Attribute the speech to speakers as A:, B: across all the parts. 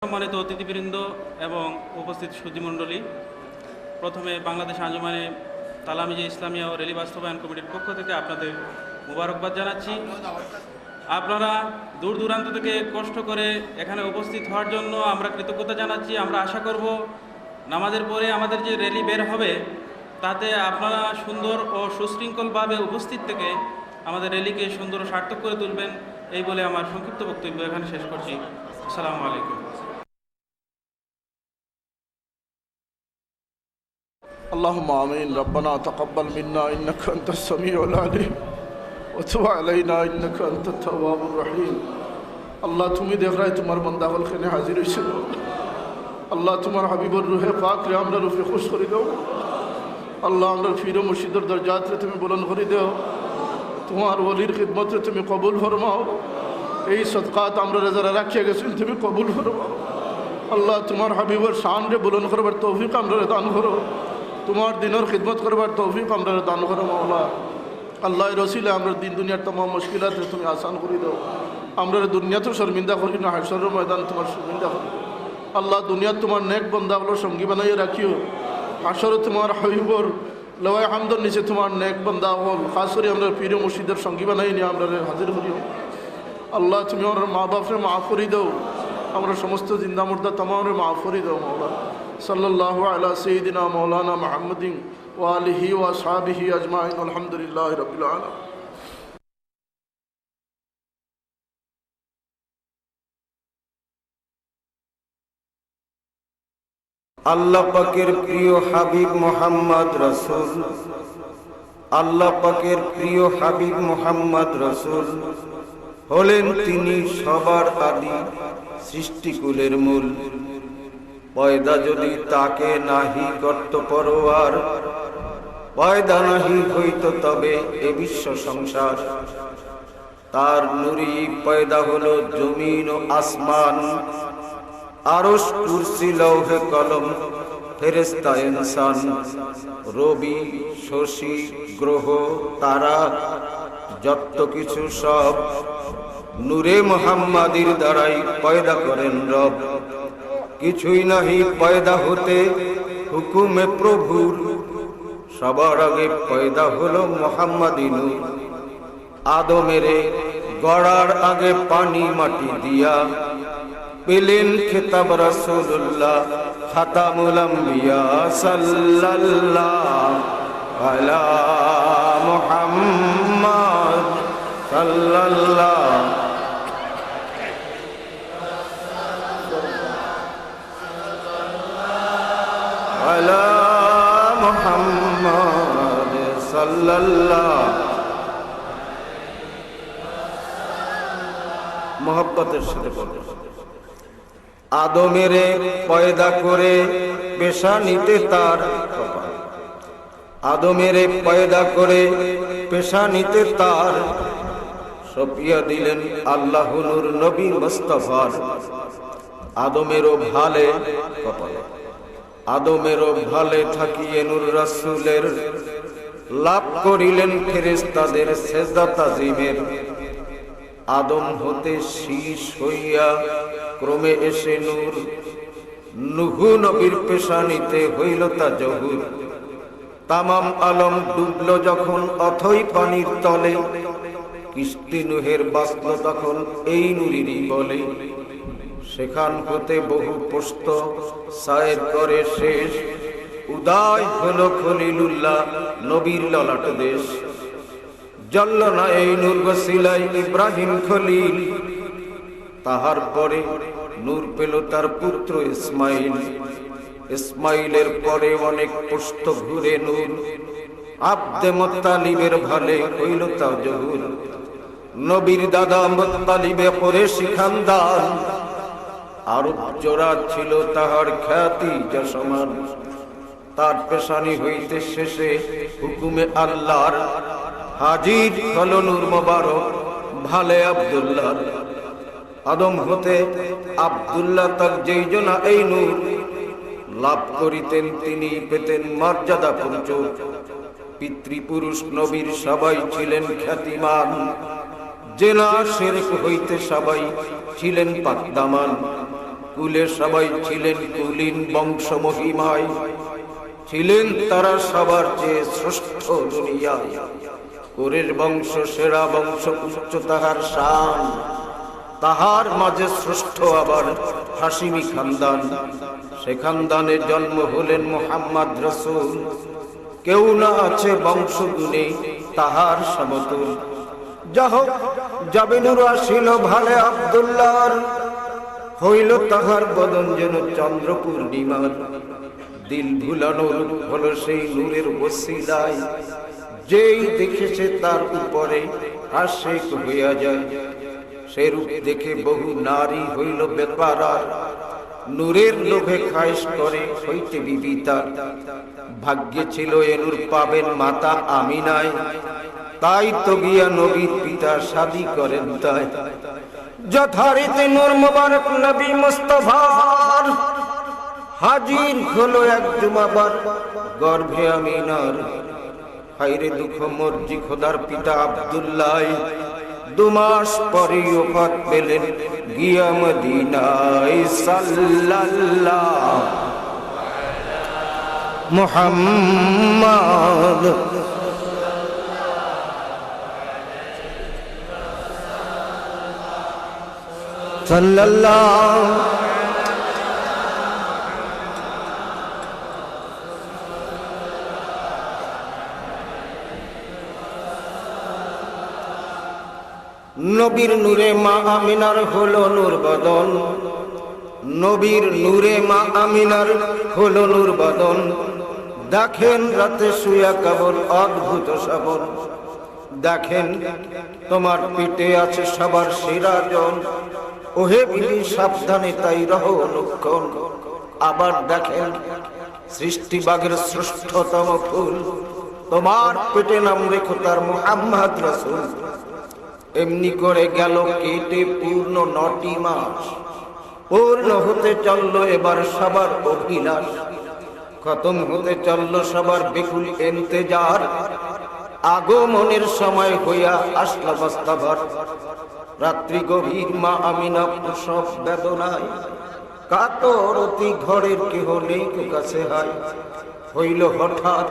A: সম্মানিত অতিথিবৃন্দ এবং উপস্থিত সুধীমণ্ডলী, প্রথমে বাংলাদেশ আঞ্জুমানে তালামিজে ইসলামিয়া ও র্যালি বাস্তবায়ন কমিটির পক্ষ থেকে আপনাদের মুবারকবাদ জানাচ্ছি। আপনারা দূর দূরান্ত থেকে কষ্ট করে এখানে উপস্থিত হওয়ার জন্য আমরা কৃতজ্ঞতা জানাচ্ছি। আমরা আশা করব নামাজের পরে আমাদের যে র্যালি বের হবে তাতে আপনারা সুন্দর ও সুশৃঙ্খলভাবে উপস্থিত থেকে আমাদের র্যালিকে সুন্দর ও সার্থক করে তুলবেন, এই বলে আমার সংক্ষিপ্ত বক্তব্য এখানে শেষ করছি। আসসালামু আলাইকুম।
B: اللهم آمين. ربنا تقبل منا إنك أنت السميع العليم وتب علينا إنك أنت التواب الرحيم. আল্লাহ তুমি দেখ রায় তোমার বান্দা হলখানে হাজির হয়েছিল। আল্লাহ তোমার হাবিবুর রুহে পাক রে আমরা রূপে খুশ করে দাও। আল্লাহ আমরা ফির মুর্শিদর দরজাত রে তুমি বুলন্দ করে দাও। তোমার ওলির খিদমত রে তুমি কবুল ফরমাও। এই সদকাত আমরা যারা রাখিয়া গেছেন তুমি কবুল ফরমাও। আল্লাহ তোমার হাবিবুর শান রে বুলন্দ করবার তৌফিক আমরা দান করো। তোমার দিনের খিদমত করবার তৌফিক আমরা দান করো মাওলা। আল্লাহ রসিলে আমরা দিন দুনিয়ার তমাম মুশকিলাত তুমি আসান করে দাও। আমরা দুনিয়াতেও শর্মিন্দা করি না, হাসরের ময়দান তোমার শর্মিন্দা করি। আল্লাহ দুনিয়াত তোমার নেক বান্দাগুলো সঙ্গী বানাইয়ে রাখিও। হাসরে তোমার হাবিবর লওয়ায় হামদর নিচে তোমার নেক বান্দা হল খাস করে আমরা পীর মুর্শিদের সঙ্গী বানাই নিয়ে আমরা হাজির করিও। আল্লাহ তুমি আমার মা বাপরে মাফ করে দাও। আমরা সমস্ত জিন্দা মুর্দা তমামরে মাফ করে দাও মাওলা। সাল্লাল্লাহু আলা সাইয়্যিদিনা মাওলানা মুহাম্মাদিন ওয়া আলিহি ওয়া আসহাবিহি আজমাইন। আলহামদুলিল্লাহি রাব্বিল আলামিন।
C: আল্লাহ পাকের প্রিয় হাবিব মুহাম্মদ রাসূল, আল্লাহ পাকের প্রিয় হাবিব মুহাম্মদ রাসূল হলেন তিনি সবার আদি, সৃষ্টিকুলের মূল। পয়দা যদি তাকে নাহি করত পরোয়ার, পয়দা নাহি হইত তবে এ বিশ্ব সংসার। তার নূরি পয়দা হলো জমিন ও আসমান, আরশ কুরসি লৌহে কলম ফেরেশতা ইনসান। রবি শশী গ্রহ তারা যত কিছু সব নূরে মুহাম্মাদির দ্বারাই পয়দা করেন রব। কিছুই নাহি পয়দা হতে হুকুমে প্রভুর, সবার আগে পয়দা হলো মুহাম্মাদি নূর। আদমেরে গড়ার আগে পানি মাটি দিয়া পেলেন খেতাব রাসূলুল্লাহ খাতামুল আম্বিয়া। সাল্লাল্লাহু আলা মুহাম্মদ সাল্লাল্লাহু আলা মুহাম্মদ সাল্লাল্লাহু। মোহাব্বতের সাথে বলুন। আদমেরে পয়দা করে পেশানিতে তার কপাল, আদমেরে পয়দা করে পেশানিতে তার সপিয়া দিলেন আল্লাহ নূর নবী মুস্তাফার। আদমেরও ভালে কপালে, আদমেরও ভালে থাকিয়ে নূর রাসূলের লাভ করিলেন ফেরেশতাদের সেজদা তাজিমের। আদম হতে শীষ হইয়া ক্রমে এসে নূর, নুহু নবীর পেশানিতে হইল তা জহুর। তামাম আলম ডুবল যখন অথই পানির তলে, কিস্তি নুহের বাঁচল তখন এই নূরেরই বলে। সেখান হতে বহু পোস্ত সায়ের করে শেষ, উদয় হলো খলিলুল্লাহ নবীর ললাট দেশ। জ্বলল না এই নূর ওসিলাই ইব্রাহিম খলিল, তাহার পরে নূর পেল তার পুত্র ইসমাইল। ইসমাইলের পরে অনেক পুষ্ট ঘুরে নূর, আব্দে মুত্তালিবের ভালে হইল তা জহুর। নবীর দাদা মুত্তালিবে কুরাইশি খানদান, আরব জোড়া ছিল তাহার খ্যাতি যশমান। তার পেশানি হইতে শেষে হুকুমে আল্লাহর হাজির হলো নূর মোবারক ভালে আব্দুল্লাহ। আদম হতে আব্দুল্লাহ তাক যেই জনা এই নূর লাভ করিতেন, তিনি পেতেন মর্যাদা প্রচুর। পিতৃপুরুষ নবীর সবাই ছিলেন খ্যাতিমান, জেনা শিরক হইতে সবাই ছিলেন পাকদামান। কুলে সবাই ছিলেন কুলীন বংশ মহিমায়, ছিলেন তারা সবার চেয়ে শ্রেষ্ঠ দুনিয়ায়। কুরের বংশ সেরা বংশ, উচ্চ তাহার শান, তাহার মাঝে শ্রেষ্ঠ আবার হাশিমি খানদান। সে খানদানের জন্ম হলেন মুহাম্মদ রাসূল। কেউ না আছে বংশ গুণে তাহার সমতুল। যাহোক জাবিনুর আসিল ভালে আব্দুল্লাহর, হইল তাহার বদন যেন চন্দ্র পূর্ণিমার। দিল ভুলানো হলো সেই নূরের ওসিলায়, যেই দেখেছে তার উপরে আশিক হইয়া যায়। সে রূপ দেখে বহু নারী হইল বেপারার, নূরের লোভে খায়েশ করে হইতে বিবিতা। ভাগ্যে ছিল এ নূর পাবেন মাতা আমিনায়, তাই তো গিয়া নবীর পিতা শাদী করেন তাই। যথারীতি নূর মুবারক নবী মুস্তাফার হাজির হলো এক জুমাবার গর্ভে আমিনার। হায়রে দুঃখ মর্জি খোদার পিতা আব্দুল্লাহ, 2 মাস পরে ওফাত পেলেন গিয়া মদিনায়। সাল্লাল্লাহু মুহাম্মদ সাল্লাল্লাহু নবীর নূরে মা আমিনার হলো নূর বদন, নবীর নূরে মা আমিনার হলো নূর বদন। দেখেন রাতে শুয়া কেবল অদ্ভুত সবন, দেখেন তোমার পিঠে আছে সবার সেরা জন। ওহে বিবি সাবধানে তাই রহ লক্ষণ। আবার দেখেন সৃষ্টি বাগের শ্রেষ্ঠতম ফুল, তোমার পেটে নাম রেখো তার মুহাম্মদ রাসূল। এমনি করে গেল কেটে পূর্ণ 9টি মাস, পূর্ণ হতে চলল এবার সবার অভিলাষ। খতম হতে চলল সবার বিপুল ইন্তেজার, আগমনের সময় হইয়া আসল বস্তাভর। রাত্রি গভীর মা আমিনা প্রসব বেদনায়, কাতর অতি ঘরের কেহ নেই কাছে হায়। হইল হঠাৎ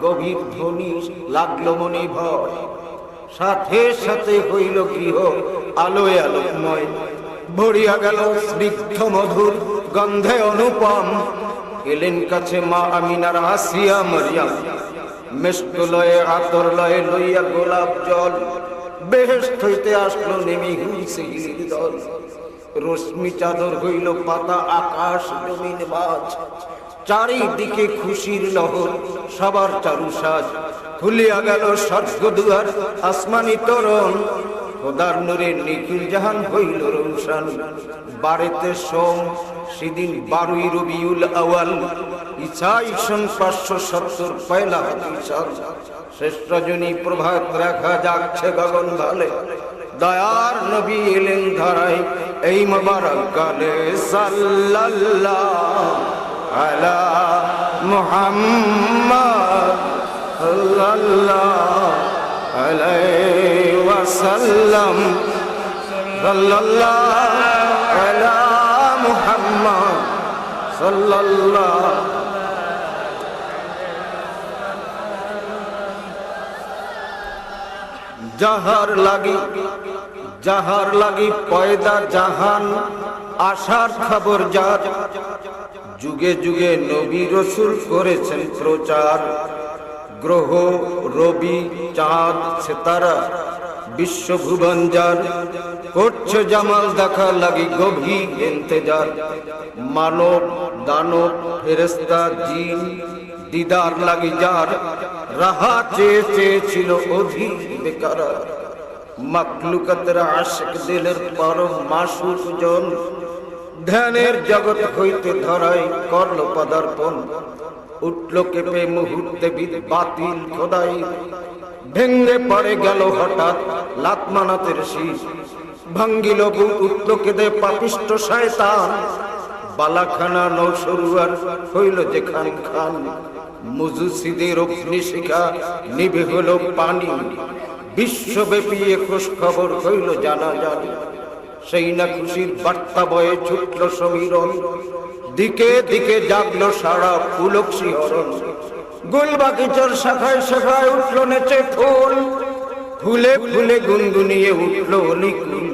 C: গভীর ধ্বনি, লাগলো মনে ভয়, সাথে সাথে হইল গৃহ আলোয় আলোকময়। ভরিয়া গেল স্নিগ্ধ মধুর গন্ধে অনুপম। এলেন কাছে মা আমিনার আসিয়া মারিয়াম, মেষ্ট লয়ে আতর লয়ে লইয়া গোলাপ জল। বেহেশত হইতে আসলো নেমে হুইছে গিরির দল। রশ্মি চাদর হইল পাতা আকাশ জমিন বাজ, চারিদিকে খুশির লহর সবার চারু সাজ। খুলিয়া গেল স্বর্গ দুয়ার আসমানি তোরণ, খোদার নূরে নিখিল জাহান হইল রৌশন। বাড়িতে সোম সেদিন 12ই রবিউল আউয়াল, ইসাই সন 570 পয়লা হাদিসাল। শেষ রজনী প্রভাত রেখা যাচ্ছে গগন ভালে, দয়ার নবী এলেন ধরায় এই মোবারক কালে। সাল্লাল্লাহু আলা মুহাম্মদ সাল্লাল্লাহু আলাইহি ওয়াসাল্লাম। সাল্লাল্লাহু আলা মুহাম্মদ সাল্লাল্লাহু। যাহার লাগি পয়দা জাহান, আশার খবর যার। যুগে যুগে নবী রাসূল করেছেন প্রচার। গ্রহ রবি চাঁদ সিতারা বিশ্বভুবন যার, করছে জামাল দেখা লাগি গভীর ইন্তেজার। মানব দানব ফেরেশতা জিন দিদার লাগি যার, রাহা চেয়ে চেয়েছিল অধীর বেকারার। মাখলুকাতের আশিক দিলের পরম মাসুক জন, ধ্যানের জগৎ হইতে ধরাই করল পদার্পণ। উঠল কেঁপে মুহূর্তে বাতিল খোদাই, ভেঙ্গে পড়ে গেল হঠাৎ লাতমানাতের শীষ। ভাঙ্গিল বুক উঠল কেঁদে পাপিষ্ট শয়তান, বালাখানা নৌসরুয়ার হইল যে খান খান। মুজুসিদের অগ্নিশিখা নিভে হলো পানি, বিশ্বব্যাপী খোঁজ খবর হইল জানা জানি। সেই না খুশির বার্তা বয়ে ছুটল সমীরণ, দিকে দিকে জাগলো সারা পুলক শিহরণ। গুলবাগিচার শাখায় শাখায় উঠল নেচে ফুল, ফুলে ফুলে গুনগুনিয়ে উঠল অলিকুল।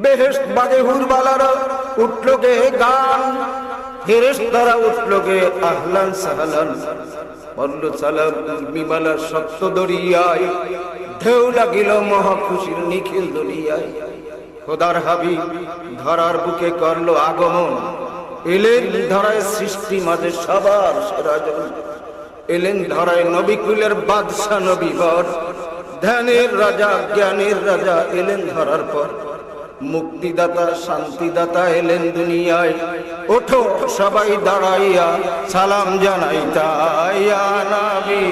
C: বেহেশত বাগে হুরবালারা উঠল গে গান, ফেরেশতারা উঠল গে আহলান সাহলান। পড়ল সালাম উর্মিমালার সপ্ত দরিয়ায়, ঢেউ লাগিল মহা খুশির নিখিল দুনিয়ায়। খোদার হাবিব ধরার বুকে করলো আগমন, এলেন ধরায় সৃষ্টি মাঝে সবার সেরাজন। এলেন ধরায় নবিকুলের বাদশা নবীবর, ধ্যানের রাজা জ্ঞানের রাজা এলেন ধরার পর। মুক্তিদাতা শান্তিদাতা এলেন দুনিয়ায়, ওঠো সবাই দাঁড়াইয়া সালাম জানাই তাই। ইয়া নবী